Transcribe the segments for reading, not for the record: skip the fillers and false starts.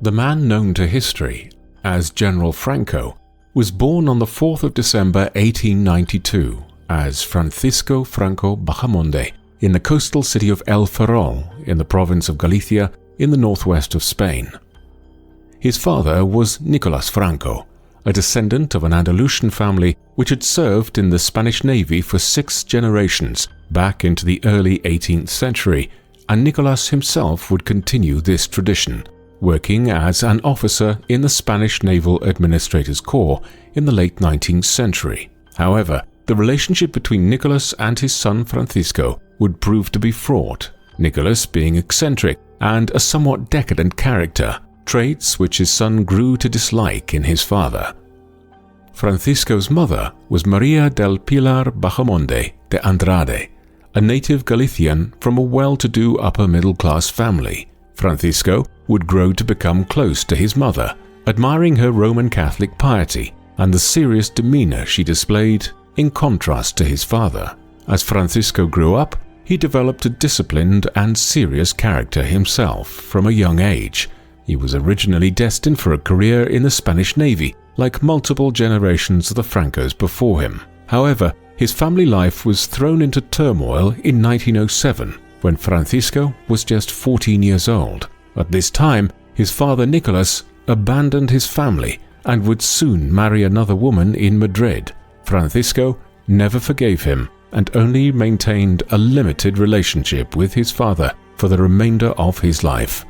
the man known to history as General Franco was born on the 4th of December 1892 as Francisco Franco Bahamonde in the coastal city of El Ferrol in the province of Galicia in the northwest of Spain. His father was Nicolas Franco, a descendant of an Andalusian family which had served in the Spanish Navy for 6 generations back into the early 18th century, and Nicolas himself would continue this tradition, working as an officer in the Spanish Naval Administrators Corps in the late 19th century. However, the relationship between Nicolas and his son Francisco would prove to be fraught, Nicolas being eccentric and a somewhat decadent character, traits which his son grew to dislike in his father. Francisco's mother was Maria del Pilar Bahamonde de Andrade, a native Galician from a well-to-do upper-middle-class family. Francisco would grow to become close to his mother, admiring her Roman Catholic piety and the serious demeanor she displayed in contrast to his father. As Francisco grew up, he developed a disciplined and serious character himself from a young age. He was originally destined for a career in the Spanish Navy, like multiple generations of the Francos before him. However, his family life was thrown into turmoil in 1907, when Francisco was just 14 years old. At this time, his father Nicolas abandoned his family and would soon marry another woman in Madrid. Francisco never forgave him and only maintained a limited relationship with his father for the remainder of his life.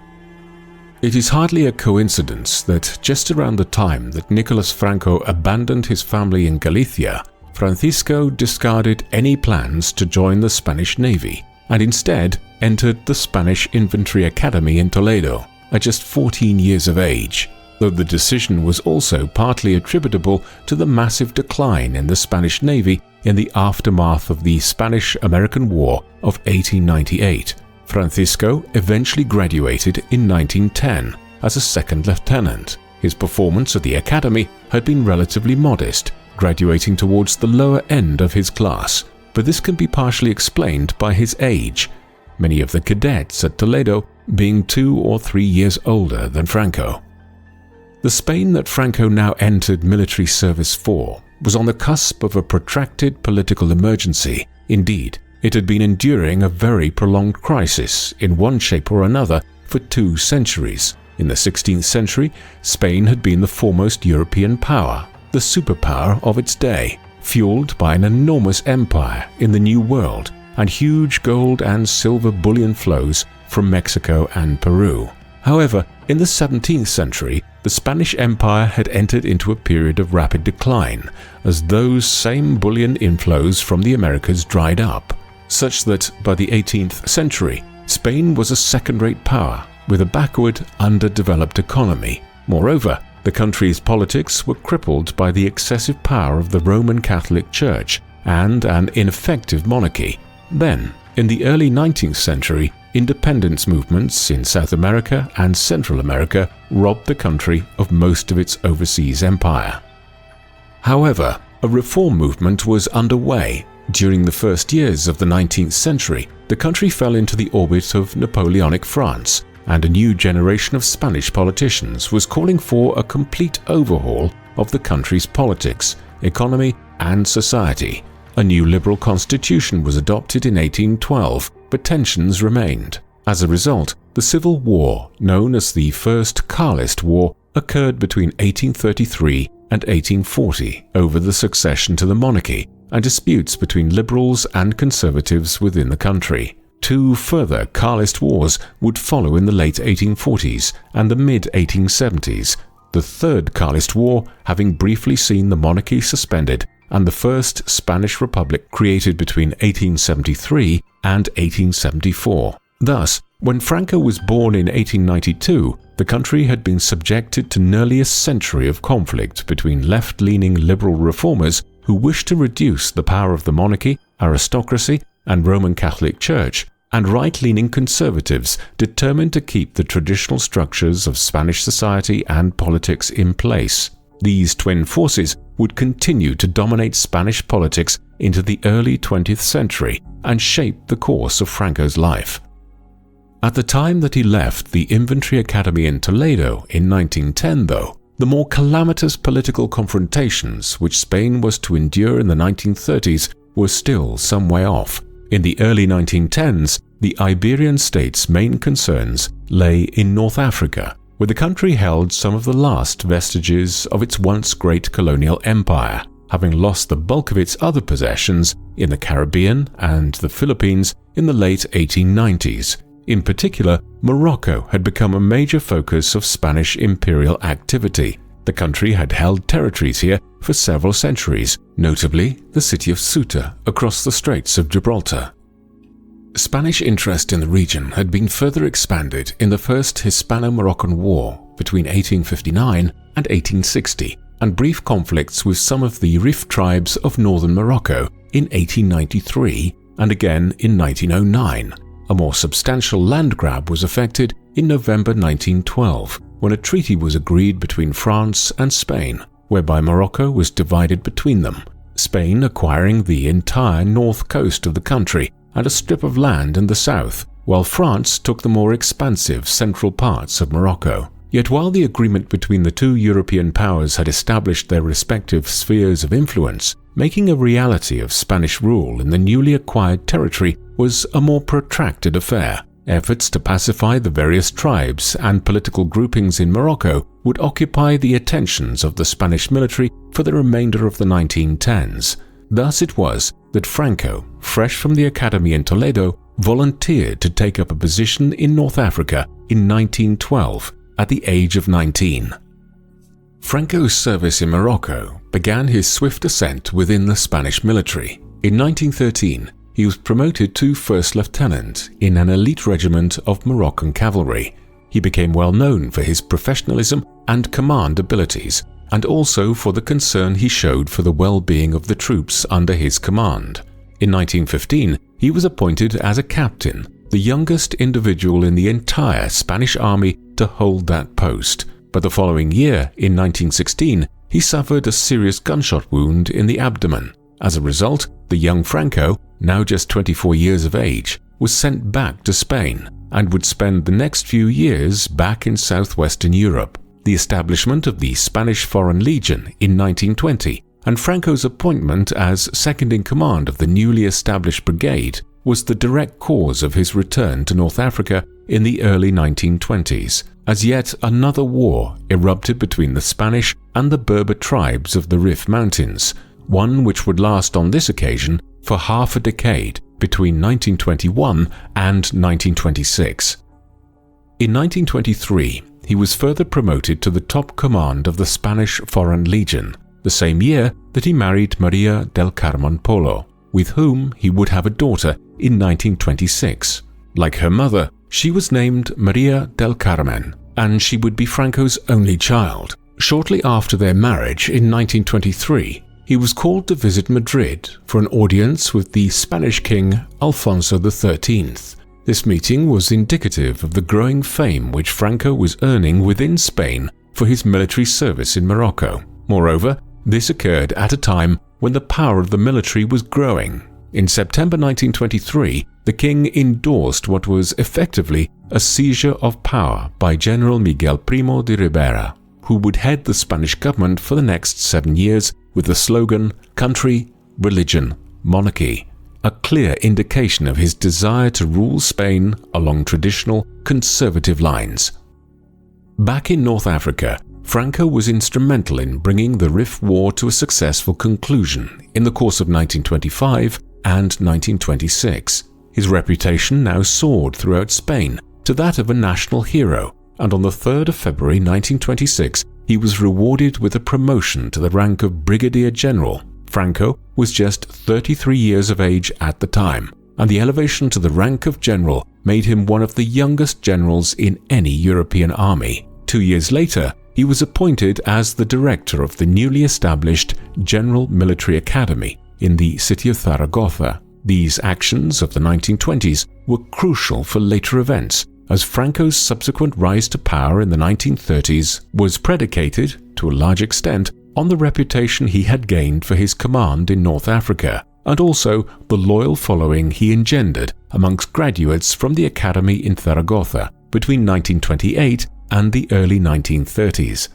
It is hardly a coincidence that just around the time that Nicolas Franco abandoned his family in Galicia, Francisco discarded any plans to join the Spanish Navy and instead entered the Spanish Infantry Academy in Toledo at just 14 years of age, though the decision was also partly attributable to the massive decline in the Spanish Navy in the aftermath of the Spanish-American War of 1898. Francisco eventually graduated in 1910 as a second lieutenant. His performance at the academy had been relatively modest, graduating towards the lower end of his class, but this can be partially explained by his age, many of the cadets at Toledo being 2 or 3 years older than Franco. The Spain that Franco now entered military service for was on the cusp of a protracted political emergency. Indeed, it had been enduring a very prolonged crisis in one shape or another for 2 centuries. In the 16th century, Spain had been the foremost European power, the superpower of its day, fueled by an enormous empire in the New World and huge gold and silver bullion flows from Mexico and Peru. However, in the 17th century, the Spanish Empire had entered into a period of rapid decline as those same bullion inflows from the Americas dried up, such that by the 18th century, Spain was a second-rate power with a backward, underdeveloped economy. Moreover, the country's politics were crippled by the excessive power of the Roman Catholic Church and an ineffective monarchy. Then, in the early 19th century, independence movements in South America and Central America robbed the country of most of its overseas empire. However, a reform movement was underway. During the first years of the 19th century, the country fell into the orbit of Napoleonic France, and a new generation of Spanish politicians was calling for a complete overhaul of the country's politics, economy, and society. A new liberal constitution was adopted in 1812, but tensions remained. As a result, the civil war, known as the First Carlist War, occurred between 1833 and 1840 over the succession to the monarchy and disputes between liberals and conservatives within the country. 2 further Carlist wars would follow in the late 1840s and the mid-1870s, the Third Carlist War having briefly seen the monarchy suspended and the First Spanish Republic created between 1873 and 1874. Thus, when Franco was born in 1892, the country had been subjected to nearly a century of conflict between left-leaning liberal reformers who wished to reduce the power of the monarchy, aristocracy, and Roman Catholic Church, and right-leaning conservatives determined to keep the traditional structures of Spanish society and politics in place. These twin forces would continue to dominate Spanish politics into the early 20th century and shape the course of Franco's life. At the time that he left the Infantry Academy in Toledo in 1910, though, the more calamitous political confrontations which Spain was to endure in the 1930s were still some way off. In the early 1910s, the Iberian state's main concerns lay in North Africa, where the country held some of the last vestiges of its once great colonial empire, having lost the bulk of its other possessions in the Caribbean and the Philippines in the late 1890s. In particular, Morocco had become a major focus of Spanish imperial activity. The country had held territories here for several centuries, notably the city of Ceuta across the Straits of Gibraltar. Spanish interest in the region had been further expanded in the First Hispano-Moroccan War between 1859 and 1860, and brief conflicts with some of the Rif tribes of northern Morocco in 1893 and again in 1909. A more substantial land grab was effected in November 1912, when a treaty was agreed between France and Spain, whereby Morocco was divided between them, Spain acquiring the entire north coast of the country and a strip of land in the south, while France took the more expansive central parts of Morocco. Yet while the agreement between the two European powers had established their respective spheres of influence, making a reality of Spanish rule in the newly acquired territory was a more protracted affair. Efforts to pacify the various tribes and political groupings in Morocco would occupy the attentions of the Spanish military for the remainder of the 1910s. Thus it was that Franco, fresh from the academy in Toledo, volunteered to take up a position in North Africa in 1912 at the age of 19. Franco's service in Morocco began his swift ascent within the Spanish military. In 1913, he was promoted to first lieutenant in an elite regiment of Moroccan cavalry. He became well known for his professionalism and command abilities, and also for the concern he showed for the well-being of the troops under his command. In 1915, he was appointed as a captain, the youngest individual in the entire Spanish army to hold that post. But the following year, in 1916, he suffered a serious gunshot wound in the abdomen. As a result, the young Franco, now just 24 years of age, was sent back to Spain and would spend the next few years back in southwestern Europe. The establishment of the Spanish Foreign Legion in 1920 and Franco's appointment as second-in-command of the newly established brigade was the direct cause of his return to North Africa in the early 1920s, as yet another war erupted between the Spanish and the Berber tribes of the Rif Mountains, one which would last on this occasion for half a decade between 1921 and 1926. In 1923, he was further promoted to the top command of the Spanish Foreign Legion, the same year that he married Maria del Carmen Polo, with whom he would have a daughter in 1926. Like her mother, she was named Maria del Carmen, and she would be Franco's only child. Shortly after their marriage in 1923, he was called to visit Madrid for an audience with the Spanish king Alfonso XIII. This meeting was indicative of the growing fame which Franco was earning within Spain for his military service in Morocco. Moreover, this occurred at a time when the power of the military was growing. In September 1923, the king endorsed what was effectively a seizure of power by General Miguel Primo de Rivera, who would head the Spanish government for the next 7 years with the slogan "Country, Religion, Monarchy," a clear indication of his desire to rule Spain along traditional conservative lines. Back in North Africa, Franco was instrumental in bringing the Rif War to a successful conclusion in the course of 1925 and 1926. His reputation now soared throughout Spain to that of a national hero, and on the 3rd of February 1926, he was rewarded with a promotion to the rank of Brigadier General. Franco was just 33 years of age at the time, and the elevation to the rank of general made him one of the youngest generals in any European army. 2 years later, he was appointed as the director of the newly established General Military Academy in the city of Zaragoza. These actions of the 1920s were crucial for later events, as Franco's subsequent rise to power in the 1930s was predicated, to a large extent, on the reputation he had gained for his command in North Africa, and also the loyal following he engendered amongst graduates from the academy in Zaragoza between 1928 and the early 1930s.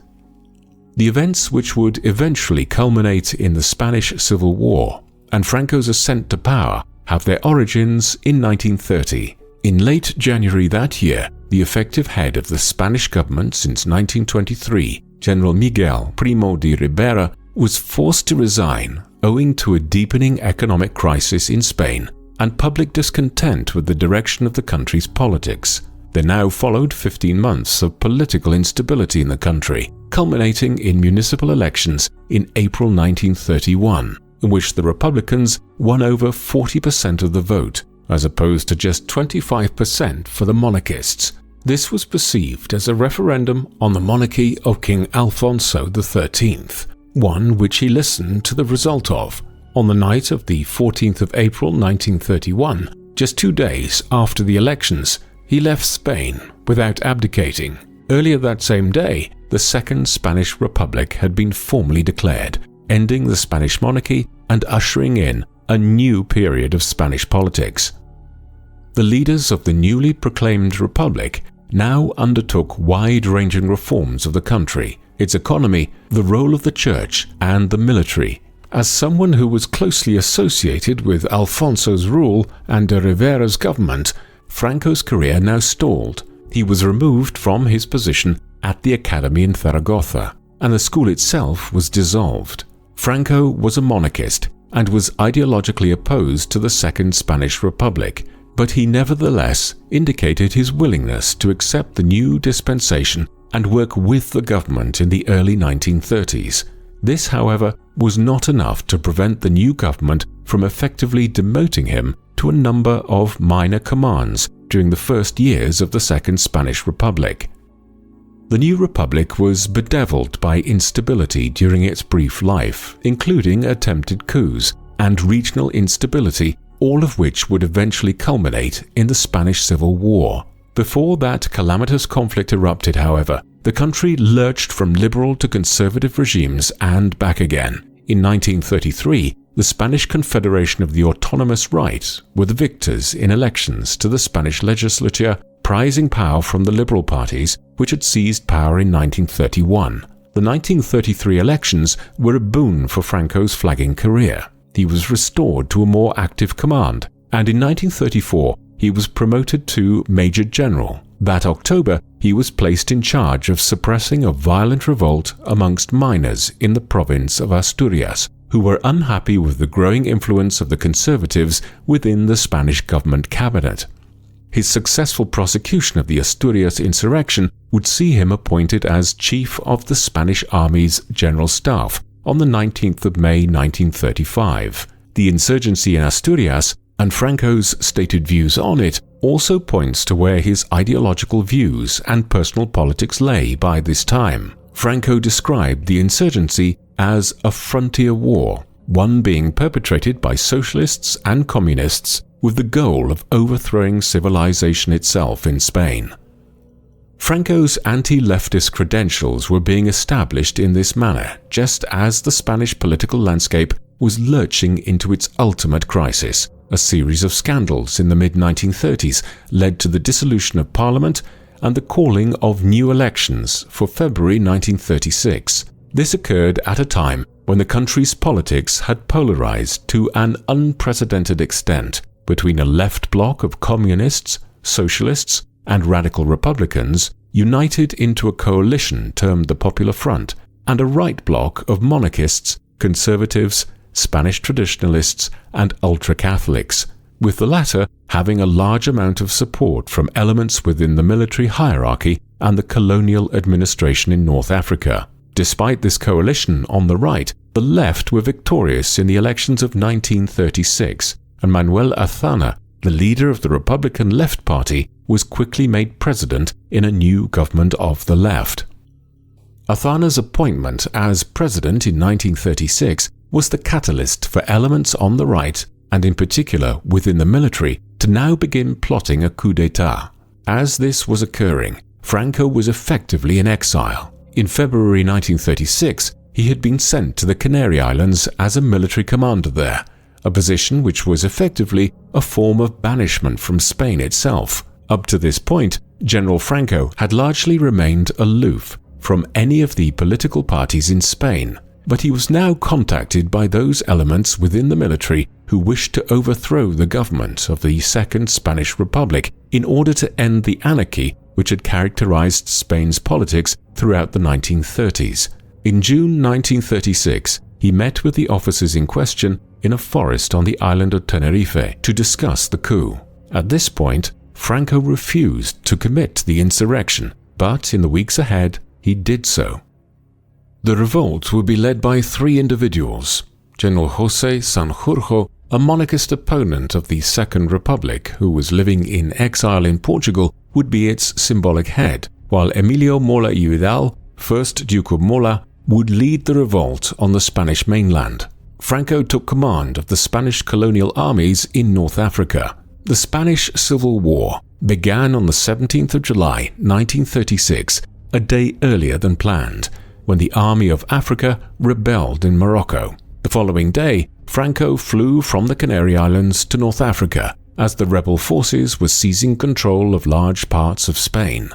The events which would eventually culminate in the Spanish Civil War and Franco's ascent to power have their origins in 1930. In late January that year, the effective head of the Spanish government since 1923, General Miguel Primo de Rivera, was forced to resign owing to a deepening economic crisis in Spain and public discontent with the direction of the country's politics. There now followed 15 months of political instability in the country, culminating in municipal elections in April 1931, in which the Republicans won over 40% of the vote, as opposed to just 25% for the monarchists. This was perceived as a referendum on the monarchy of King Alfonso XIII, one which he listened to the result of. On the night of the 14th of April 1931, just 2 days after the elections, he left Spain without abdicating. Earlier that same day, the Second Spanish Republic had been formally declared, ending the Spanish monarchy and ushering in a new period of Spanish politics. The leaders of the newly proclaimed republic now undertook wide-ranging reforms of the country, its economy, the role of the church, and the military. As someone who was closely associated with Alfonso's rule and de Rivera's government, Franco's career now stalled. He was removed from his position at the academy in Zaragoza, and the school itself was dissolved. Franco was a monarchist and was ideologically opposed to the Second Spanish Republic, but he nevertheless indicated his willingness to accept the new dispensation and work with the government in the early 1930s. This, however, was not enough to prevent the new government from effectively demoting him to a number of minor commands during the first years of the Second Spanish Republic. The new republic was bedeviled by instability during its brief life, including attempted coups and regional instability, all of which would eventually culminate in the Spanish Civil War. Before that calamitous conflict erupted, however, the country lurched from liberal to conservative regimes and back again. In 1933, the Spanish Confederation of the Autonomous Right were the victors in elections to the Spanish legislature, prizing power from the liberal parties which had seized power in 1931. The 1933 elections were a boon for Franco's flagging career. He was restored to a more active command, and in 1934 he was promoted to Major General. That October, he was placed in charge of suppressing a violent revolt amongst miners in the province of Asturias, who were unhappy with the growing influence of the conservatives within the Spanish government cabinet. His successful prosecution of the Asturias insurrection would see him appointed as chief of the Spanish Army's General Staff on the 19th of May 1935. The insurgency in Asturias and Franco's stated views on it also points to where his ideological views and personal politics lay by this time. Franco described the insurgency as a frontier war, one being perpetrated by socialists and communists with the goal of overthrowing civilization itself in Spain. Franco's anti-leftist credentials were being established in this manner just as the Spanish political landscape was lurching into its ultimate crisis. A series of scandals in the mid-1930s led to the dissolution of Parliament and the calling of new elections for February 1936. This occurred at a time when the country's politics had polarized to an unprecedented extent between a left bloc of communists, socialists, and radical Republicans united into a coalition termed the Popular Front, and a right bloc of monarchists, conservatives, Spanish traditionalists, and ultra-Catholics, with the latter having a large amount of support from elements within the military hierarchy and the colonial administration in North Africa. Despite this coalition on the right, the left were victorious in the elections of 1936, and Manuel Aznar, the leader of the Republican Left Party, was quickly made president in a new government of the left. Aznar's appointment as president in 1936 was the catalyst for elements on the right, and in particular within the military, to now begin plotting a coup d'etat. As this was occurring, Franco was effectively in exile. In February 1936, he had been sent to the Canary Islands as a military commander there, a position which was effectively a form of banishment from Spain itself. Up to this point, General Franco had largely remained aloof from any of the political parties in Spain, but he was now contacted by those elements within the military who wished to overthrow the government of the Second Spanish Republic in order to end the anarchy which had characterized Spain's politics throughout the 1930s. In June 1936, he met with the officers in question in a forest on the island of Tenerife to discuss the coup. At this point, Franco refused to commit the insurrection, but in the weeks ahead, he did so. The revolt would be led by three individuals: General José Sanjurjo, a monarchist opponent of the Second Republic who was living in exile in Portugal, would be its symbolic head, while Emilio Mola y Vidal, 1st Duke of Mola, would lead the revolt on the Spanish mainland. Franco took command of the Spanish colonial armies in North Africa. The Spanish Civil War began on the 17th of July 1936, a day earlier than planned, when the Army of Africa rebelled in Morocco. The following day, Franco flew from the Canary Islands to North Africa as the rebel forces were seizing control of large parts of Spain.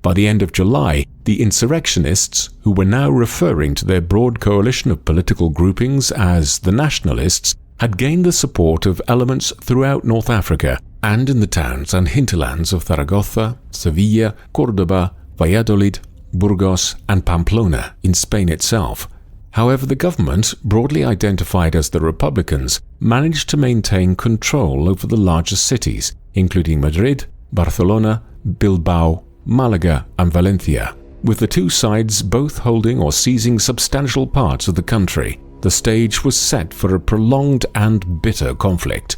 By the end of July, the insurrectionists, who were now referring to their broad coalition of political groupings as the Nationalists, had gained the support of elements throughout North Africa and in the towns and hinterlands of Zaragoza, Sevilla, Córdoba, Valladolid, Burgos, and Pamplona in Spain itself. However, the government, broadly identified as the Republicans, managed to maintain control over the largest cities, including Madrid, Barcelona, Bilbao, Malaga, and Valencia. With the two sides both holding or seizing substantial parts of the country, the stage was set for a prolonged and bitter conflict.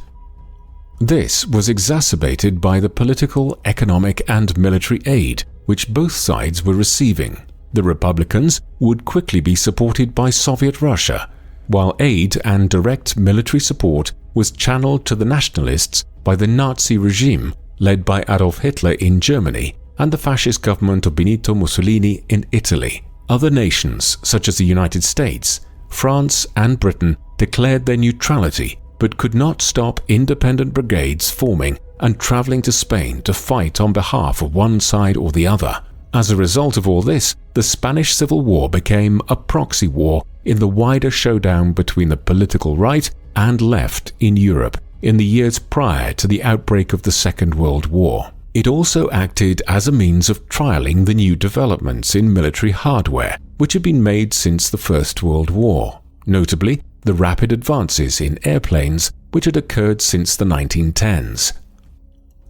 This was exacerbated by the political, economic, and military aid which both sides were receiving. The Republicans would quickly be supported by Soviet Russia, while aid and direct military support was channeled to the Nationalists by the Nazi regime led by Adolf Hitler in Germany and the fascist government of Benito Mussolini in Italy. Other nations, such as the United States, France, and Britain, declared their neutrality but could not stop independent brigades forming and traveling to Spain to fight on behalf of one side or the other. As a result of all this, the Spanish Civil War became a proxy war in the wider showdown between the political right and left in Europe in the years prior to the outbreak of the Second World War. It also acted as a means of trialling the new developments in military hardware which had been made since the First World War, notably the rapid advances in airplanes which had occurred since the 1910s.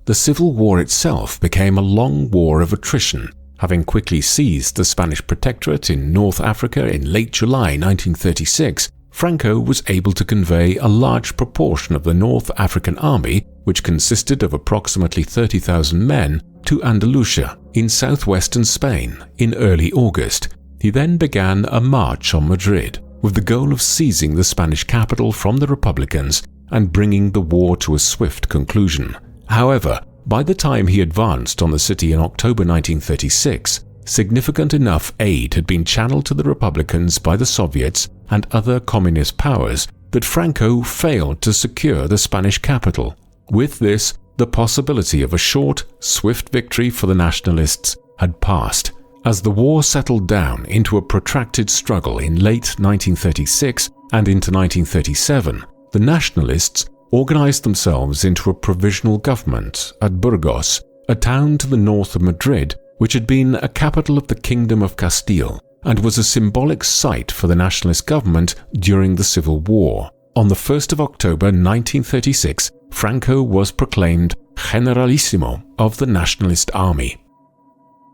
The Civil War itself became a long war of attrition. Having quickly seized the Spanish protectorate in North Africa in late July 1936, Franco was able to convey a large proportion of the North African army, which consisted of approximately 30,000 men, to Andalusia in southwestern Spain in early August. He then began a march on Madrid, with the goal of seizing the Spanish capital from the Republicans and bringing the war to a swift conclusion. However, by the time he advanced on the city in October 1936, significant enough aid had been channeled to the Republicans by the Soviets and other communist powers that Franco failed to secure the Spanish capital. With this, the possibility of a short, swift victory for the Nationalists had passed. As the war settled down into a protracted struggle in late 1936 and into 1937, the Nationalists organized themselves into a provisional government at Burgos, a town to the north of Madrid, which had been a capital of the Kingdom of Castile and was a symbolic site for the nationalist government during the Civil War. On the 1st of October 1936, Franco was proclaimed Generalissimo of the Nationalist Army.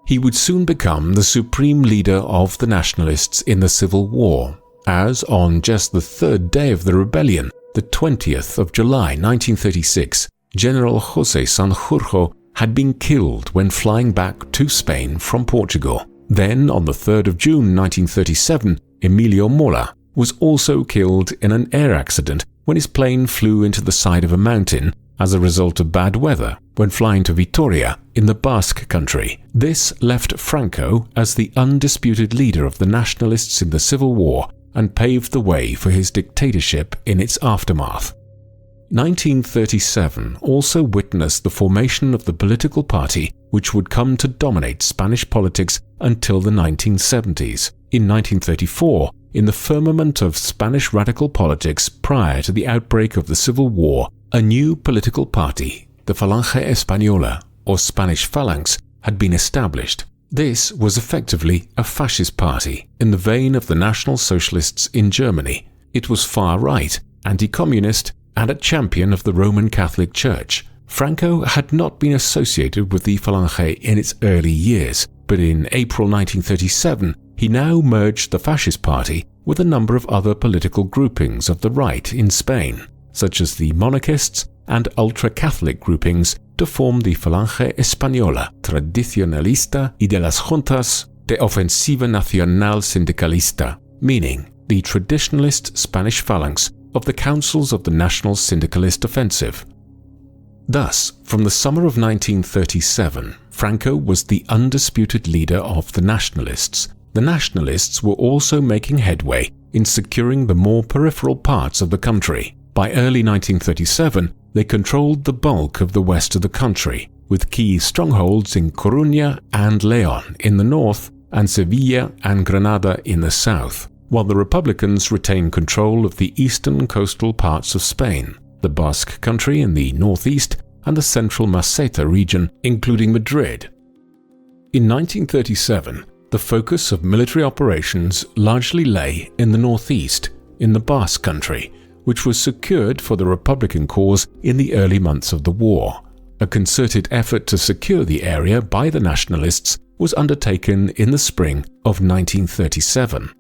He would soon become the supreme leader of the Nationalists in the Civil War, as on just the third day of the rebellion, the 20th of July 1936, General José Sanjurjo had been killed when flying back to Spain from Portugal. Then, on the 3rd of June 1937, Emilio Mola was also killed in an air accident when his plane flew into the side of a mountain as a result of bad weather when flying to Vitoria in the Basque country. This left Franco as the undisputed leader of the Nationalists in the Civil War and paved the way for his dictatorship in its aftermath. 1937 also witnessed the formation of the political party which would come to dominate Spanish politics until the 1970s. In 1934, in the firmament of Spanish radical politics prior to the outbreak of the Civil War, a new political party, the Falange Española, or Spanish Phalanx, had been established. This was effectively a fascist party in the vein of the National Socialists in Germany. It was far-right, anti-communist, and a champion of the Roman Catholic Church. Franco had not been associated with the Falange in its early years, but in April 1937 he now merged the fascist party with a number of other political groupings of the right in Spain, such as the monarchists and ultra-Catholic groupings, to form the Falange Española Tradicionalista y de las Juntas de Ofensiva Nacional Sindicalista, meaning the traditionalist Spanish phalanx of the councils of the National Syndicalist Offensive. Thus, from the summer of 1937, Franco was the undisputed leader of the nationalists. The nationalists were also making headway in securing the more peripheral parts of the country. By early 1937, they controlled the bulk of the west of the country, with key strongholds in Coruña and León in the north and Sevilla and Granada in the south, while the Republicans retained control of the eastern coastal parts of Spain, the Basque country in the northeast, and the central Meseta region, including Madrid. In 1937, the focus of military operations largely lay in the northeast, in the Basque country, which was secured for the Republican cause in the early months of the war. A concerted effort to secure the area by the nationalists was undertaken in the spring of 1937.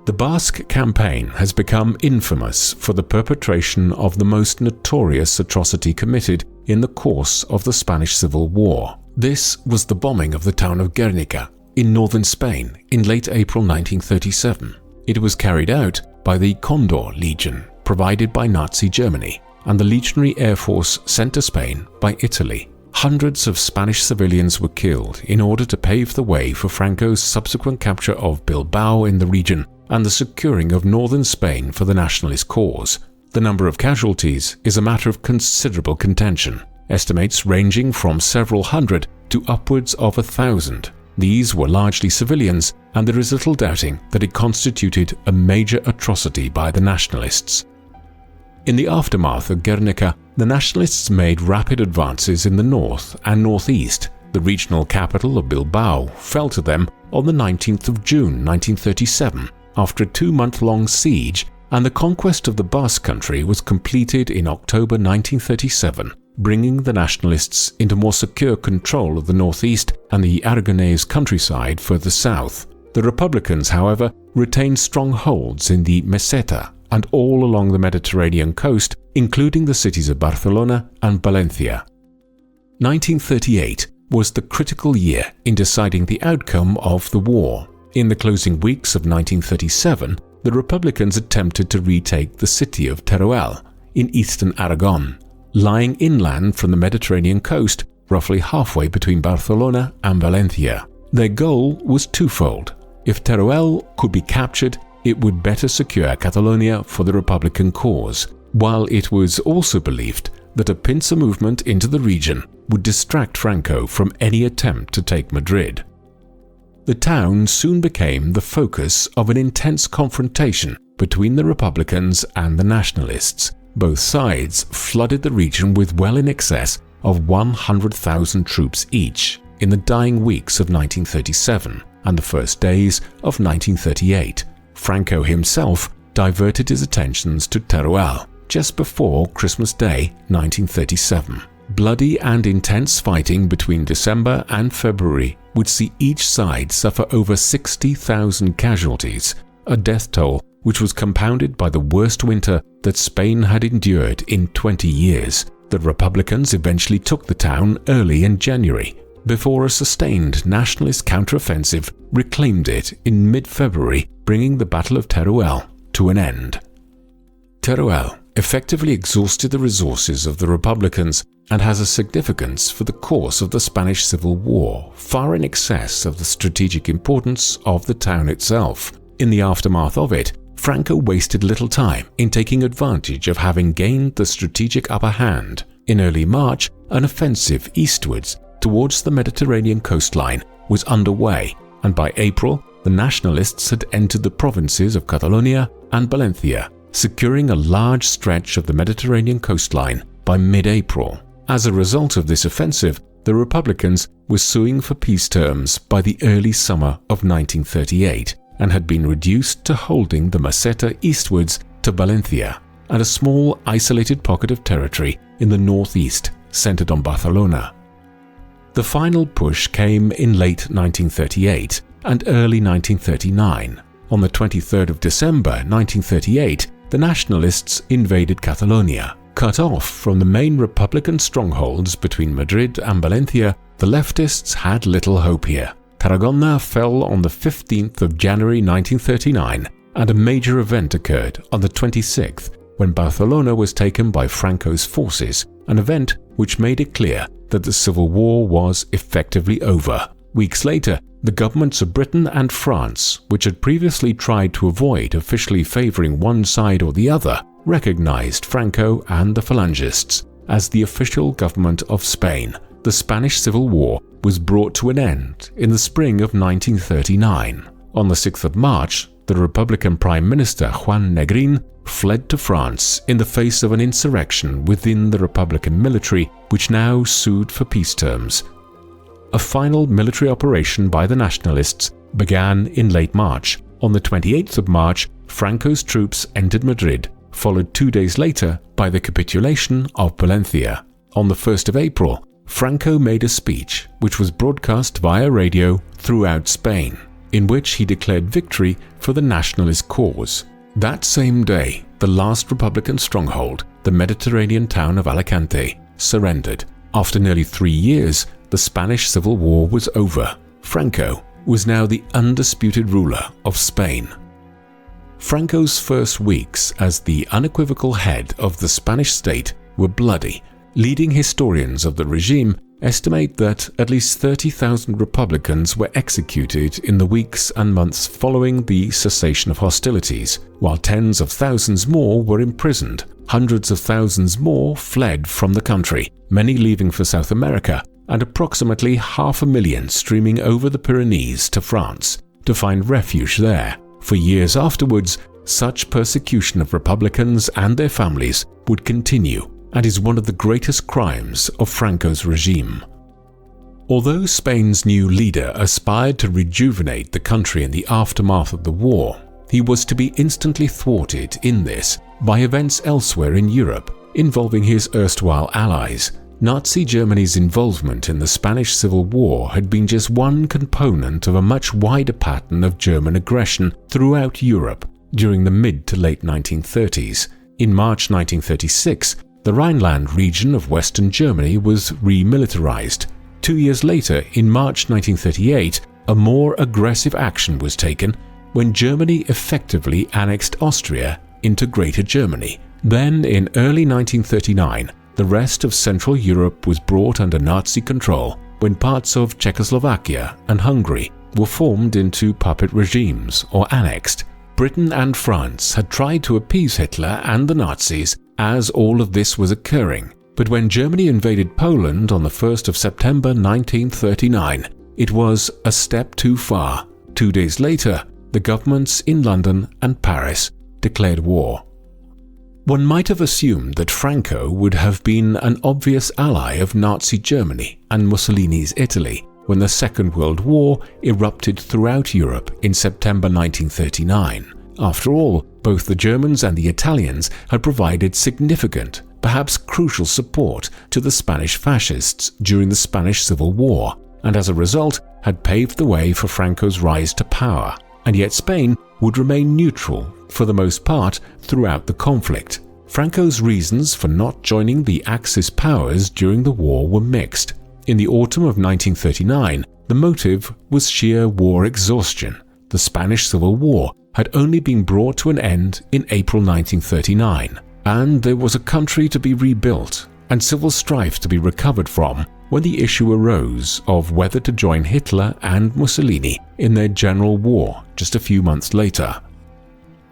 The Basque campaign has become infamous for the perpetration of the most notorious atrocity committed in the course of the Spanish Civil War. This was the bombing of the town of Guernica in northern Spain in late April 1937. It was carried out by the Condor Legion, provided by Nazi Germany, and the Legionary Air Force sent to Spain by Italy. Hundreds of Spanish civilians were killed in order to pave the way for Franco's subsequent capture of Bilbao in the region and the securing of northern Spain for the nationalist cause. The number of casualties is a matter of considerable contention, estimates ranging from several hundred to upwards of 1,000. These were largely civilians, and there is little doubting that it constituted a major atrocity by the nationalists. In the aftermath of Guernica, the nationalists made rapid advances in the north and northeast. The regional capital of Bilbao fell to them on the 19th of June 1937 after a 2-month-long siege, and the conquest of the Basque country was completed in October 1937, bringing the nationalists into more secure control of the northeast and the Aragonese countryside further south. The Republicans, however, retained strongholds in the Meseta and all along the Mediterranean coast, including the cities of Barcelona and Valencia. 1938 was the critical year in deciding the outcome of the war. In the closing weeks of 1937, the Republicans attempted to retake the city of Teruel in eastern Aragon, lying inland from the Mediterranean coast, roughly halfway between Barcelona and Valencia. Their goal was twofold. If Teruel could be captured, it would better secure Catalonia for the Republican cause, while it was also believed that a pincer movement into the region would distract Franco from any attempt to take Madrid. The town soon became the focus of an intense confrontation between the Republicans and the nationalists. Both sides flooded the region with well in excess of 100,000 troops each in the dying weeks of 1937 and the first days of 1938. Franco himself diverted his attentions to Teruel just before Christmas Day 1937. Bloody and intense fighting between December and February would see each side suffer over 60,000 casualties, a death toll which was compounded by the worst winter that Spain had endured in 20 years. The Republicans eventually took the town early in January, before a sustained nationalist counteroffensive reclaimed it in mid-February, bringing the Battle of Teruel to an end. Teruel effectively exhausted the resources of the Republicans and has a significance for the course of the Spanish Civil War, far in excess of the strategic importance of the town itself. In the aftermath of it, Franco wasted little time in taking advantage of having gained the strategic upper hand. In early March, an offensive eastwards towards the Mediterranean coastline was underway, and by April, the nationalists had entered the provinces of Catalonia and Valencia, securing a large stretch of the Mediterranean coastline by mid-April. As a result of this offensive, the Republicans were suing for peace terms by the early summer of 1938 and had been reduced to holding the Meseta eastwards to Valencia and a small isolated pocket of territory in the northeast centered on Barcelona. The final push came in late 1938 and early 1939. On the 23rd of December 1938, the nationalists invaded Catalonia. Cut off from the main Republican strongholds between Madrid and Valencia, the leftists had little hope here. Tarragona fell on the 15th of January 1939, and a major event occurred on the 26th when Barcelona was taken by Franco's forces, an event which made it clear that the civil war was effectively over. Weeks later, the governments of Britain and France, which had previously tried to avoid officially favoring one side or the other, recognized Franco and the Phalangists as the official government of Spain. The Spanish Civil War was brought to an end in the spring of 1939. On the 6th of March, the Republican Prime Minister Juan Negrín fled to France in the face of an insurrection within the Republican military, which now sued for peace terms. A final military operation by the nationalists began in late March. On the 28th of March, Franco's troops entered Madrid, followed 2 days later by the capitulation of Valencia. On the 1st of April, Franco made a speech which was broadcast via radio throughout Spain, in which he declared victory for the nationalist cause. That same day, the last Republican stronghold, the Mediterranean town of Alicante, surrendered. After nearly 3 years, the Spanish Civil War was over. Franco was now the undisputed ruler of Spain. Franco's first weeks as the unequivocal head of the Spanish state were bloody. Leading historians of the regime estimate that at least 30,000 Republicans were executed in the weeks and months following the cessation of hostilities, while tens of thousands more were imprisoned. Hundreds of thousands more fled from the country, many leaving for South America, and approximately 500,000 streaming over the Pyrenees to France to find refuge there. For years afterwards, such persecution of Republicans and their families would continue and is one of the greatest crimes of Franco's regime. Although Spain's new leader aspired to rejuvenate the country in the aftermath of the war, he was to be instantly thwarted in this by events elsewhere in Europe involving his erstwhile allies. Nazi Germany's involvement in the Spanish Civil War had been just one component of a much wider pattern of German aggression throughout Europe during the mid to late 1930s. In March 1936, the Rhineland region of Western Germany was remilitarized. 2 years later, in March 1938, a more aggressive action was taken when Germany effectively annexed Austria into Greater Germany. Then, in early 1939, the rest of Central Europe was brought under Nazi control when parts of Czechoslovakia and Hungary were formed into puppet regimes or annexed. Britain and France had tried to appease Hitler and the Nazis as all of this was occurring, but when Germany invaded Poland on the 1st of September 1939, it was a step too far. 2 days later, the governments in London and Paris declared war. One might have assumed that Franco would have been an obvious ally of Nazi Germany and Mussolini's Italy when the Second World War erupted throughout Europe in September 1939. After all, both the Germans and the Italians had provided significant, perhaps crucial support to the Spanish fascists during the Spanish Civil War, and as a result had paved the way for Franco's rise to power. And yet Spain would remain neutral for the most part throughout the conflict. Franco's reasons for not joining the Axis powers during the war were mixed. In the autumn of 1939, the motive was sheer war exhaustion. The Spanish Civil War had only been brought to an end in April 1939, and there was a country to be rebuilt and civil strife to be recovered from when the issue arose of whether to join Hitler and Mussolini in their general war just a few months later.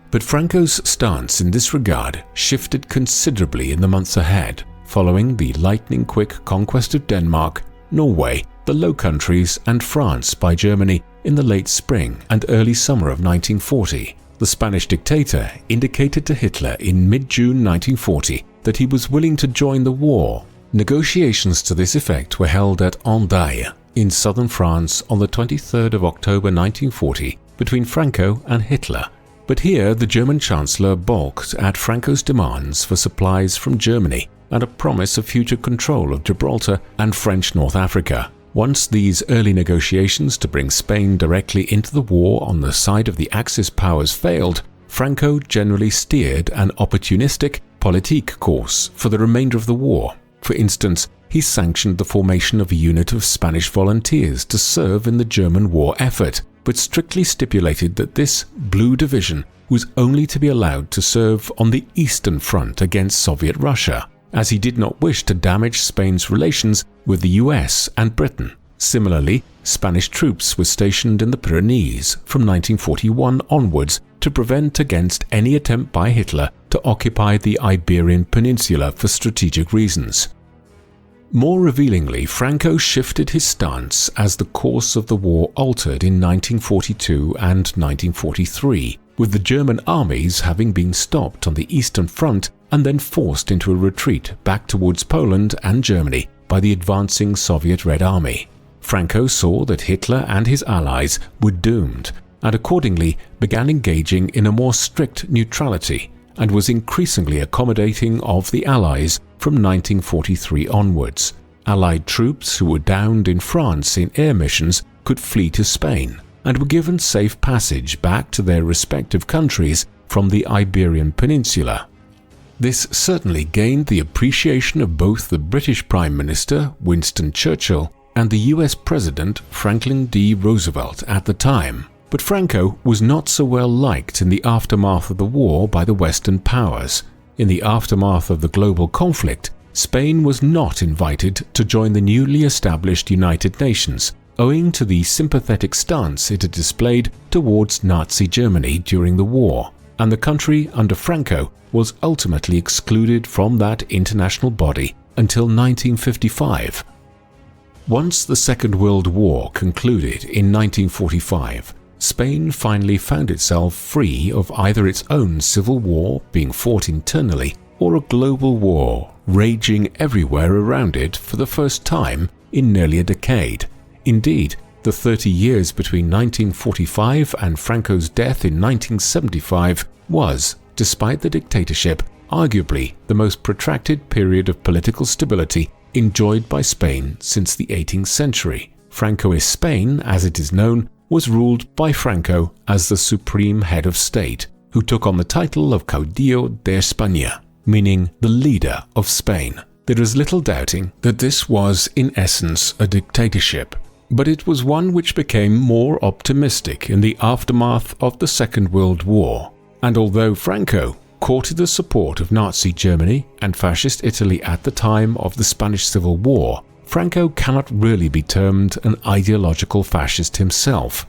But Franco's stance in this regard shifted considerably in the months ahead, following the lightning-quick conquest of Denmark, Norway, the Low Countries, and France by Germany in the late spring and early summer of 1940. The Spanish dictator indicated to Hitler in mid-June 1940 that he was willing to join the war. Negotiations to this effect were held at Hendaye in southern France on the 23rd of October 1940 between Franco and Hitler. But here the German Chancellor balked at Franco's demands for supplies from Germany and a promise of future control of Gibraltar and French North Africa. Once these early negotiations to bring Spain directly into the war on the side of the Axis powers failed, Franco generally steered an opportunistic politique course for the remainder of the war. For instance, he sanctioned the formation of a unit of Spanish volunteers to serve in the German war effort, but strictly stipulated that this Blue Division was only to be allowed to serve on the Eastern Front against Soviet Russia, as he did not wish to damage Spain's relations with the US and Britain. Similarly, Spanish troops were stationed in the Pyrenees from 1941 onwards to prevent against any attempt by Hitler to occupy the Iberian Peninsula for strategic reasons. More revealingly, Franco shifted his stance as the course of the war altered in 1942 and 1943, with the German armies having been stopped on the Eastern Front and then forced into a retreat back towards Poland and Germany by the advancing Soviet Red Army. Franco saw that Hitler and his allies were doomed and accordingly began engaging in a more strict neutrality and was increasingly accommodating of the Allies from 1943 onwards. Allied troops who were downed in France in air missions could flee to Spain and were given safe passage back to their respective countries from the Iberian Peninsula. This certainly gained the appreciation of both the British Prime Minister Winston Churchill and the US President Franklin D. Roosevelt at the time. But Franco was not so well liked in the aftermath of the war by the Western powers. In the aftermath of the global conflict, Spain was not invited to join the newly established United Nations, owing to the sympathetic stance it had displayed towards Nazi Germany during the war, and the country under Franco was ultimately excluded from that international body until 1955. Once the Second World War concluded in 1945, Spain finally found itself free of either its own civil war being fought internally or a global war raging everywhere around it for the first time in nearly a decade. Indeed, the 30 years between 1945 and Franco's death in 1975 was, despite the dictatorship, arguably the most protracted period of political stability enjoyed by Spain since the 18th century. Francoist Spain, as it is known, was ruled by Franco as the supreme head of state, who took on the title of Caudillo de España, meaning the leader of Spain. There is little doubting that this was in essence a dictatorship, but it was one which became more optimistic in the aftermath of the Second World War. And although Franco courted the support of Nazi Germany and Fascist Italy at the time of the Spanish Civil War, Franco cannot really be termed an ideological fascist himself.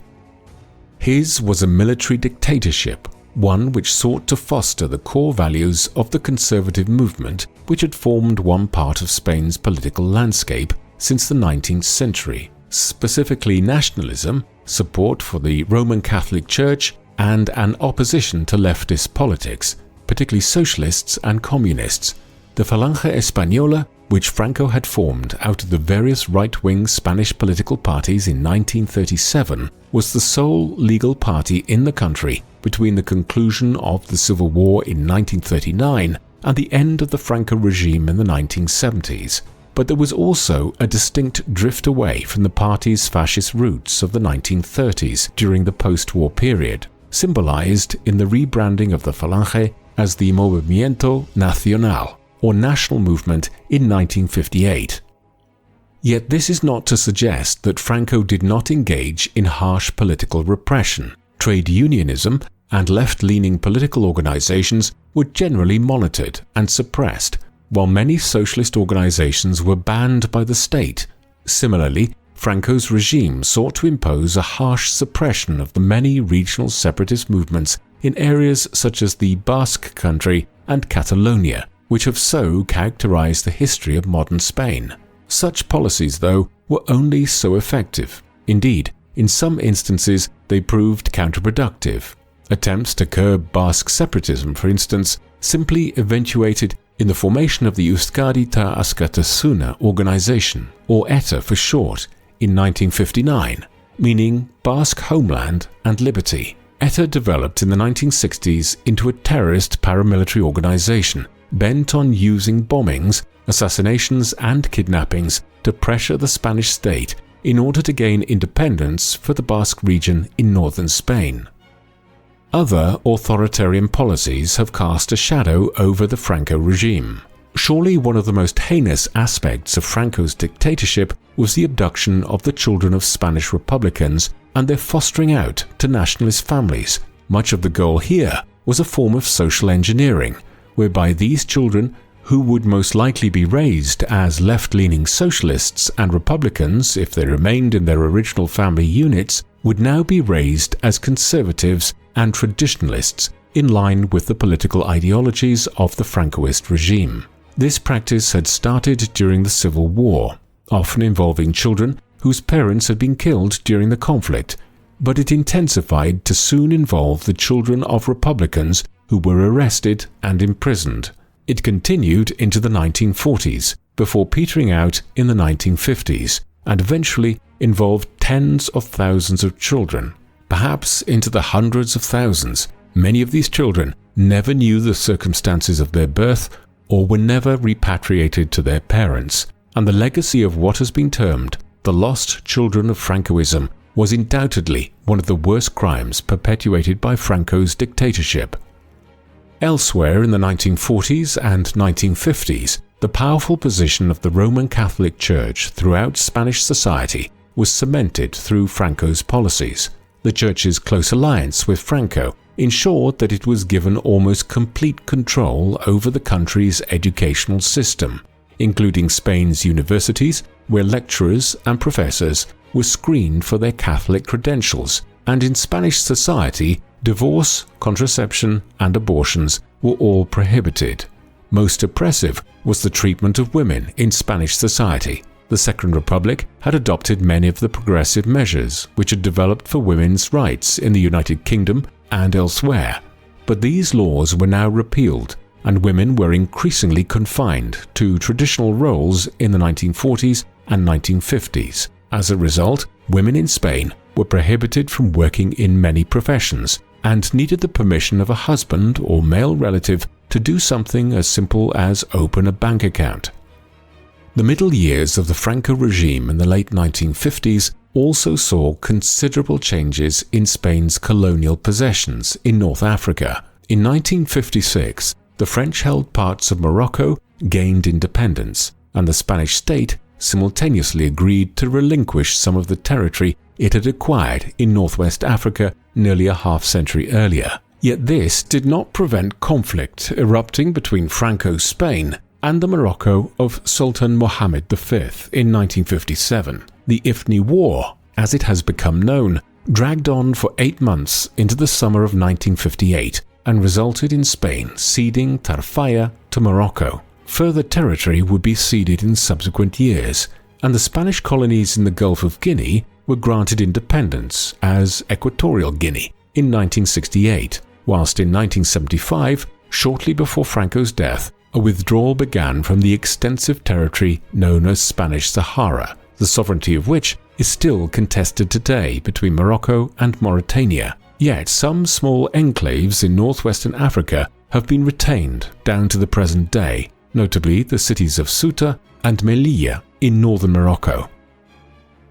His was a military dictatorship, one which sought to foster the core values of the conservative movement which had formed one part of Spain's political landscape since the 19th century, specifically nationalism, support for the Roman Catholic Church, and an opposition to leftist politics, particularly socialists and communists. The Falange Española, which Franco had formed out of the various right-wing Spanish political parties in 1937, was the sole legal party in the country between the conclusion of the Civil War in 1939 and the end of the Franco regime in the 1970s. But there was also a distinct drift away from the party's fascist roots of the 1930s during the post-war period, symbolized in the rebranding of the Falange as the Movimiento Nacional, or National Movement, in 1958. Yet this is not to suggest that Franco did not engage in harsh political repression. Trade unionism and left-leaning political organizations were generally monitored and suppressed, while many socialist organizations were banned by the state. Similarly, Franco's regime sought to impose a harsh suppression of the many regional separatist movements in areas such as the Basque Country and Catalonia, which have so characterized the history of modern Spain. Such policies, though, were only so effective. Indeed, in some instances, they proved counterproductive. Attempts to curb Basque separatism, for instance, simply eventuated in the formation of the Euskadi ta Askatasuna organization, or ETA for short, in 1959, meaning Basque Homeland and Liberty. ETA developed in the 1960s into a terrorist paramilitary organization bent on using bombings, assassinations and kidnappings to pressure the Spanish state in order to gain independence for the Basque region in northern Spain. Other authoritarian policies have cast a shadow over the Franco regime. Surely one of the most heinous aspects of Franco's dictatorship was the abduction of the children of Spanish Republicans and their fostering out to nationalist families. Much of the goal here was a form of social engineering, whereby these children, who would most likely be raised as left-leaning socialists and Republicans if they remained in their original family units, would now be raised as conservatives and traditionalists in line with the political ideologies of the Francoist regime. This practice had started during the Civil War, often involving children whose parents had been killed during the conflict, but it intensified to soon involve the children of Republicans who were arrested and imprisoned. It continued into the 1940s, before petering out in the 1950s, and eventually involved tens of thousands of children, perhaps into the hundreds of thousands. Many of these children never knew the circumstances of their birth or were never repatriated to their parents, and the legacy of what has been termed the lost children of Francoism was undoubtedly one of the worst crimes perpetuated by Franco's dictatorship. Elsewhere in the 1940s and 1950s, the powerful position of the Roman Catholic Church throughout Spanish society was cemented through Franco's policies. The Church's close alliance with Franco ensured that it was given almost complete control over the country's educational system, including Spain's universities, where lecturers and professors were screened for their Catholic credentials, and in Spanish society, divorce, contraception, and abortions were all prohibited. Most oppressive was the treatment of women in Spanish society. The Second Republic had adopted many of the progressive measures which had developed for women's rights in the United Kingdom and elsewhere, but these laws were now repealed, and women were increasingly confined to traditional roles in the 1940s and 1950s. As a result, women in Spain were prohibited from working in many professions and needed the permission of a husband or male relative to do something as simple as open a bank account. The middle years of the Franco regime in the late 1950s also saw considerable changes in Spain's colonial possessions in North Africa. In 1956, the French-held parts of Morocco gained independence, and the Spanish state simultaneously agreed to relinquish some of the territory it had acquired in northwest Africa nearly a half-century earlier. Yet this did not prevent conflict erupting between Franco's Spain and the Morocco of Sultan Mohammed V in 1957. The Ifni War, as it has become known, dragged on for 8 months into the summer of 1958 and resulted in Spain ceding Tarfaya to Morocco. Further territory would be ceded in subsequent years, and the Spanish colonies in the Gulf of Guinea were granted independence as Equatorial Guinea in 1968, whilst in 1975, shortly before Franco's death, a withdrawal began from the extensive territory known as Spanish Sahara, the sovereignty of which is still contested today between Morocco and Mauritania. Yet some small enclaves in northwestern Africa have been retained down to the present day, notably the cities of Ceuta and Melilla in northern Morocco.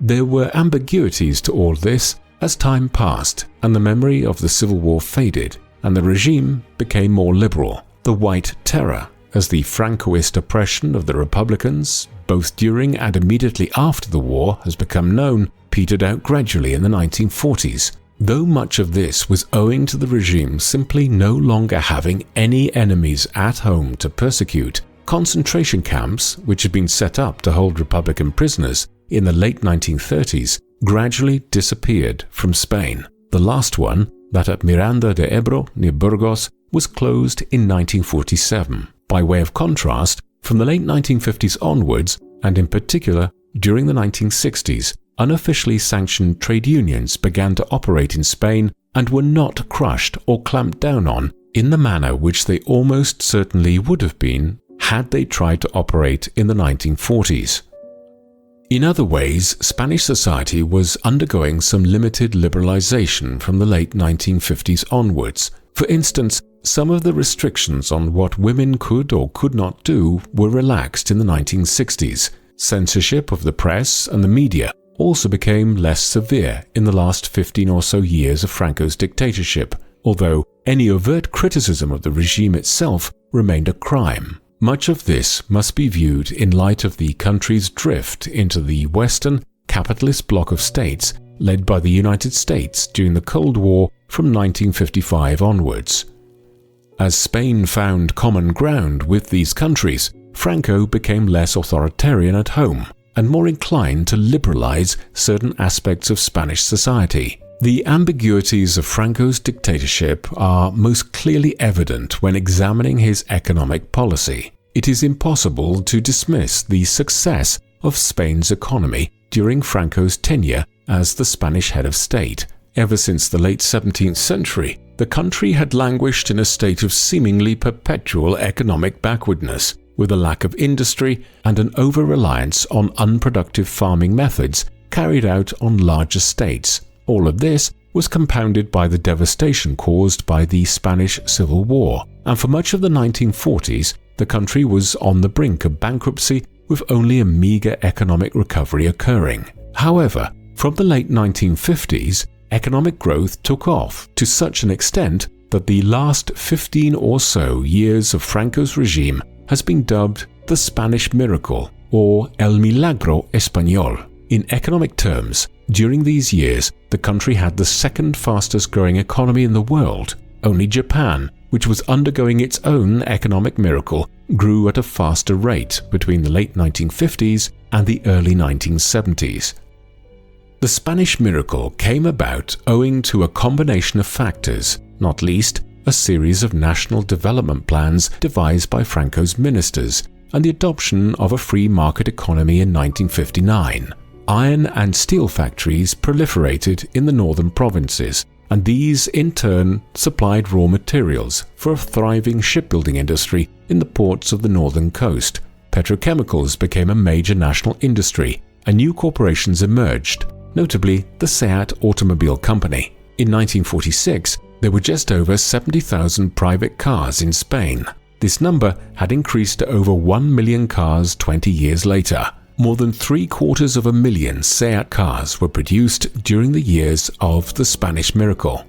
There were ambiguities to all this as time passed and the memory of the Civil War faded and the regime became more liberal. The White Terror, as the Francoist oppression of the Republicans, both during and immediately after the war has become known, petered out gradually in the 1940s. Though much of this was owing to the regime simply no longer having any enemies at home to persecute, concentration camps, which had been set up to hold Republican prisoners in the late 1930s, gradually disappeared from Spain. The The last one, that at Miranda de Ebro near Burgos, was closed in 1947. By way of contrast, from the late 1950s onwards, and in particular during the 1960s, unofficially sanctioned trade unions began to operate in Spain and were not crushed or clamped down on in the manner which they almost certainly would have been had they tried to operate in the 1940s. In other ways, Spanish society was undergoing some limited liberalization from the late 1950s onwards. For instance, some of the restrictions on what women could or could not do were relaxed in the 1960s. Censorship of the press and the media also became less severe in the last 15 or so years of Franco's dictatorship, although any overt criticism of the regime itself remained a crime. Much of this must be viewed in light of the country's drift into the Western capitalist bloc of states led by the United States during the Cold War from 1955 onwards. As Spain found common ground with these countries, Franco became less authoritarian at home and more inclined to liberalize certain aspects of Spanish society. The ambiguities of Franco's dictatorship are most clearly evident when examining his economic policy. It is impossible to dismiss the success of Spain's economy during Franco's tenure as the Spanish head of state. Ever since the late 17th century, the country had languished in a state of seemingly perpetual economic backwardness, with a lack of industry and an over-reliance on unproductive farming methods carried out on large estates. All of this was compounded by the devastation caused by the Spanish Civil War, and for much of the 1940s, the country was on the brink of bankruptcy with only a meager economic recovery occurring. However, from the late 1950s, economic growth took off to such an extent that the last 15 or so years of Franco's regime has been dubbed the Spanish Miracle or El Milagro Español. In economic terms, during these years, the country had the second fastest growing economy in the world. Only Japan, which was undergoing its own economic miracle, grew at a faster rate between the late 1950s and the early 1970s. The Spanish miracle came about owing to a combination of factors, not least a series of national development plans devised by Franco's ministers and the adoption of a free market economy in 1959. Iron and steel factories proliferated in the northern provinces, and these in turn supplied raw materials for a thriving shipbuilding industry in the ports of the northern coast. Petrochemicals became a major national industry, and new corporations emerged, notably the SEAT Automobile Company. In 1946, there were just over 70,000 private cars in Spain. This number had increased to over 1 million cars 20 years later. More than 750,000 SEAT cars were produced during the years of the Spanish miracle.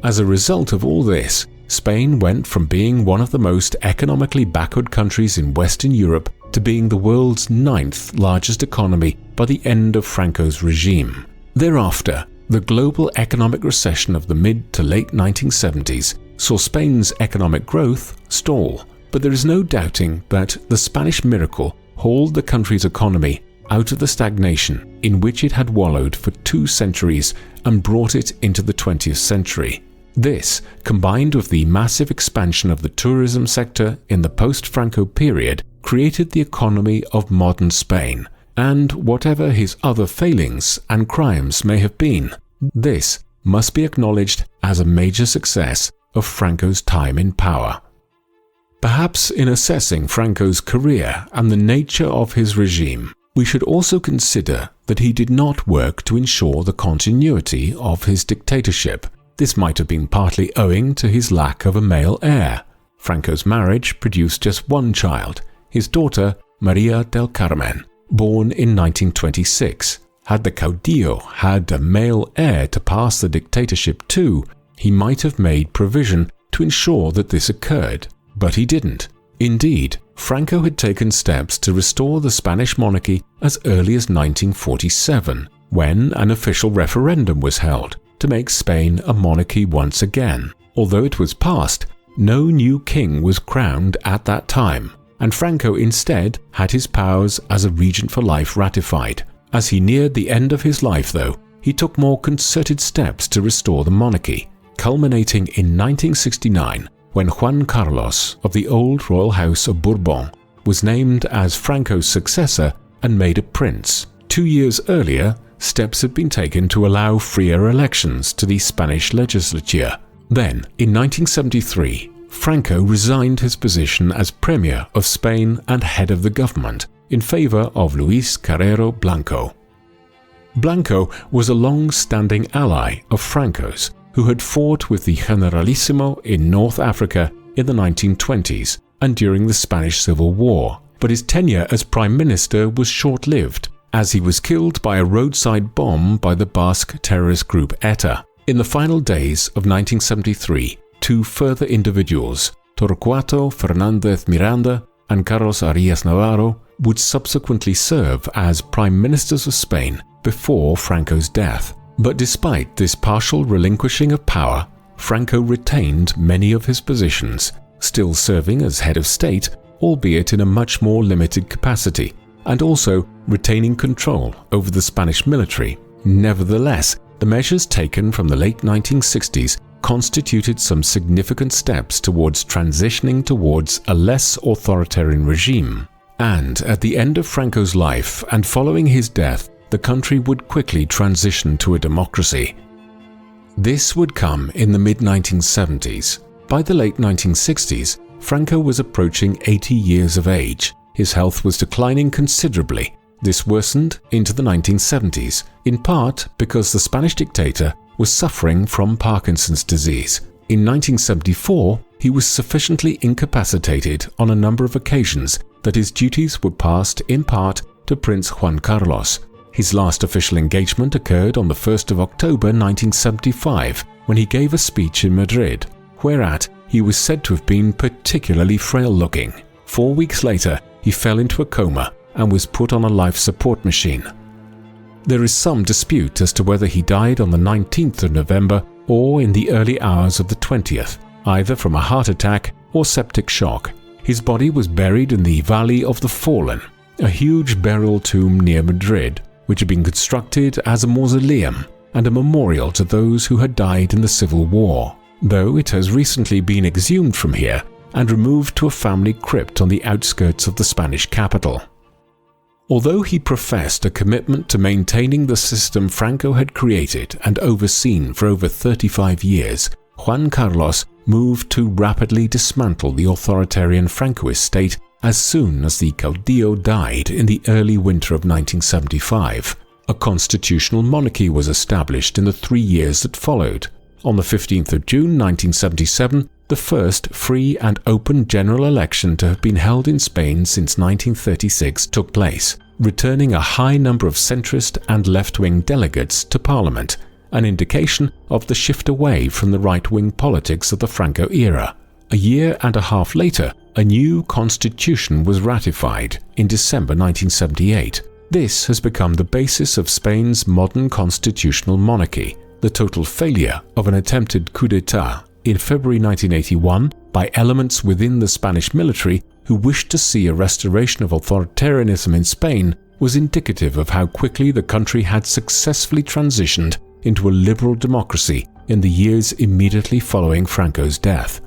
As a result of all this, Spain went from being one of the most economically backward countries in Western Europe to being the world's 9th largest economy by the end of Franco's regime. Thereafter, the global economic recession of the mid to late 1970s saw Spain's economic growth stall, but there is no doubting that the Spanish miracle hauled the country's economy out of the stagnation in which it had wallowed for 2 centuries and brought it into the 20th century. This, combined with the massive expansion of the tourism sector in the post-Franco period, created the economy of modern Spain. And whatever his other failings and crimes may have been, this must be acknowledged as a major success of Franco's time in power. Perhaps in assessing Franco's career and the nature of his regime, we should also consider that he did not work to ensure the continuity of his dictatorship. This might have been partly owing to his lack of a male heir. Franco's marriage produced just one child, his daughter Maria del Carmen, born in 1926. Had the caudillo had a male heir to pass the dictatorship to, he might have made provision to ensure that this occurred. But he didn't. Indeed, Franco had taken steps to restore the Spanish monarchy as early as 1947, when an official referendum was held to make Spain a monarchy once again. Although it was passed, no new king was crowned at that time, and Franco instead had his powers as a regent for life ratified. As he neared the end of his life, though, he took more concerted steps to restore the monarchy, culminating in 1969 when Juan Carlos of the old royal house of Bourbon was named as Franco's successor and made a prince. 2 years earlier, steps had been taken to allow freer elections to the Spanish legislature. Then, in 1973, Franco resigned his position as Premier of Spain and head of the government in favor of Luis Carrero Blanco. Blanco was a long-standing ally of Franco's, who had fought with the Generalissimo in North Africa in the 1920s and during the Spanish Civil War, but his tenure as Prime Minister was short-lived, as he was killed by a roadside bomb by the Basque terrorist group ETA. In the final days of 1973, 2 further individuals, Torquato Fernández Miranda and Carlos Arias Navarro, would subsequently serve as Prime Ministers of Spain before Franco's death. But despite this partial relinquishing of power, Franco retained many of his positions, still serving as head of state, albeit in a much more limited capacity, and also retaining control over the Spanish military. Nevertheless, the measures taken from the late 1960s constituted some significant steps towards transitioning towards a less authoritarian regime. And at the end of Franco's life and following his death, the country would quickly transition to a democracy. This would come in the mid-1970s. By the late 1960s, Franco was approaching 80 years of age. His health was declining considerably. This worsened into the 1970s, in part because the Spanish dictator was suffering from Parkinson's disease. In 1974, he was sufficiently incapacitated on a number of occasions that his duties were passed in part to Prince Juan Carlos. His last official engagement occurred on the 1st of October 1975 when he gave a speech in Madrid, whereat he was said to have been particularly frail-looking. 4 weeks later, he fell into a coma and was put on a life support machine. There is some dispute as to whether he died on the 19th of November or in the early hours of the 20th, either from a heart attack or septic shock. His body was buried in the Valley of the Fallen, a huge burial tomb near Madrid, which had been constructed as a mausoleum and a memorial to those who had died in the Civil War, though it has recently been exhumed from here and removed to a family crypt on the outskirts of the Spanish capital. Although he professed a commitment to maintaining the system Franco had created and overseen for over 35 years, Juan Carlos moved to rapidly dismantle the authoritarian Francoist state as soon as the caudillo died in the early winter of 1975. A constitutional monarchy was established in the 3 years that followed. On the 15th of June 1977, the first free and open general election to have been held in Spain since 1936 took place, returning a high number of centrist and left-wing delegates to Parliament, an indication of the shift away from the right-wing politics of the Franco era. A year and a half later, a new constitution was ratified in December 1978. This has become the basis of Spain's modern constitutional monarchy, the total failure of an attempted coup d'etat in February 1981 by elements within the Spanish military who wished to see a restoration of authoritarianism in Spain was indicative of how quickly the country had successfully transitioned into a liberal democracy in the years immediately following Franco's death.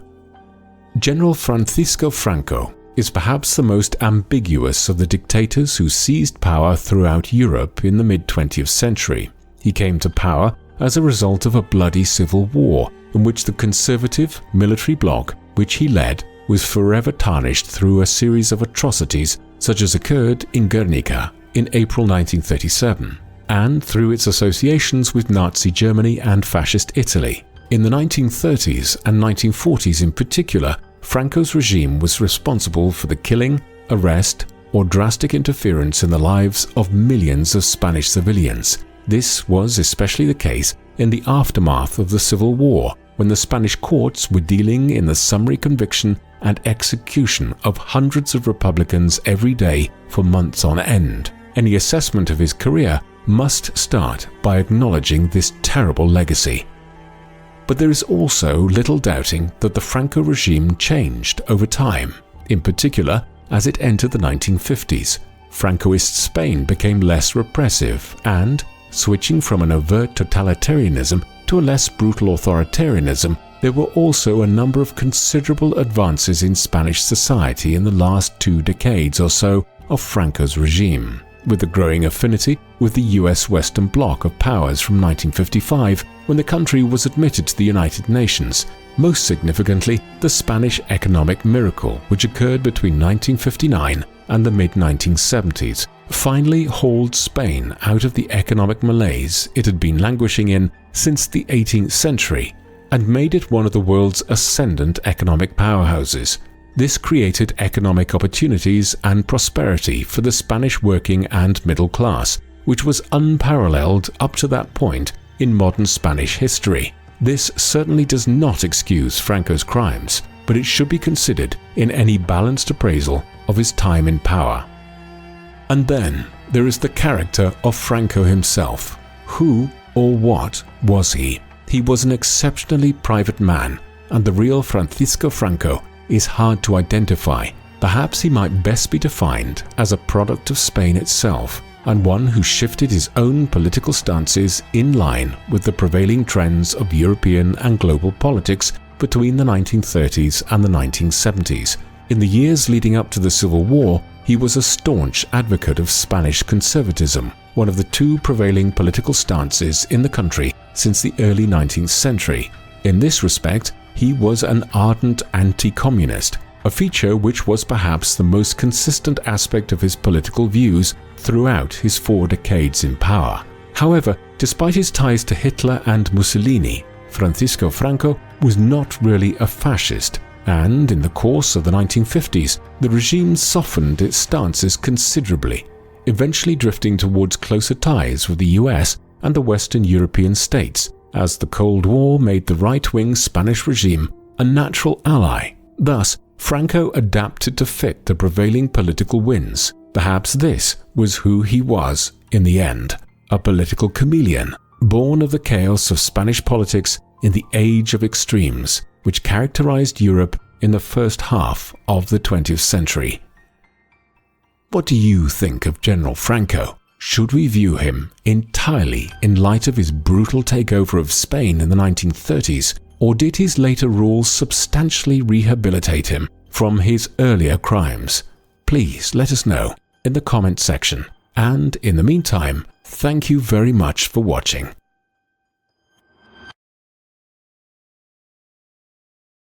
General Francisco Franco is perhaps the most ambiguous of the dictators who seized power throughout Europe in the mid-20th century. He came to power as a result of a bloody civil war in which the conservative military bloc which he led was forever tarnished through a series of atrocities such as occurred in Guernica in April 1937, and through its associations with Nazi Germany and Fascist Italy. In the 1930s and 1940s in particular, Franco's regime was responsible for the killing, arrest, or drastic interference in the lives of millions of Spanish civilians. This was especially the case in the aftermath of the Civil War, when the Spanish courts were dealing in the summary conviction and execution of hundreds of Republicans every day for months on end. Any assessment of his career must start by acknowledging this terrible legacy. But there is also little doubting that the Franco regime changed over time, in particular as it entered the 1950s. Francoist Spain became less repressive and, switching from an overt totalitarianism to a less brutal authoritarianism, there were also a number of considerable advances in Spanish society in the last 2 decades or so of Franco's regime, with the growing affinity with the US Western Bloc of powers from 1955, when the country was admitted to the United Nations. Most significantly, the Spanish economic miracle, which occurred between 1959 and the mid-1970s, finally hauled Spain out of the economic malaise it had been languishing in since the 18th century and made it one of the world's ascendant economic powerhouses. This created economic opportunities and prosperity for the Spanish working and middle class, which was unparalleled up to that point in modern Spanish history. This certainly does not excuse Franco's crimes, but it should be considered in any balanced appraisal of his time in power. And then there is the character of Franco himself. Who or what was he? He was an exceptionally private man, and the real Francisco Franco is hard to identify. Perhaps he might best be defined as a product of Spain itself, and one who shifted his own political stances in line with the prevailing trends of European and global politics between the 1930s and the 1970s. In the years leading up to the Civil War, he was a staunch advocate of Spanish conservatism, one of the 2 prevailing political stances in the country since the early 19th century. In this respect, he was an ardent anti-communist, a feature which was perhaps the most consistent aspect of his political views throughout his 4 decades in power. However, despite his ties to Hitler and Mussolini, Francisco Franco was not really a fascist, and in the course of the 1950s, the regime softened its stances considerably, eventually drifting towards closer ties with the US and the Western European states, as the Cold War made the right-wing Spanish regime a natural ally. Thus, Franco adapted to fit the prevailing political winds. Perhaps this was who he was in the end, a political chameleon, born of the chaos of Spanish politics in the age of extremes, which characterized Europe in the first half of the 20th century. What do you think of General Franco? Should we view him entirely in light of his brutal takeover of Spain in the 1930s, or did his later rule substantially rehabilitate him from his earlier crimes? Please let us know in the comment section. And in the meantime, thank you very much for watching.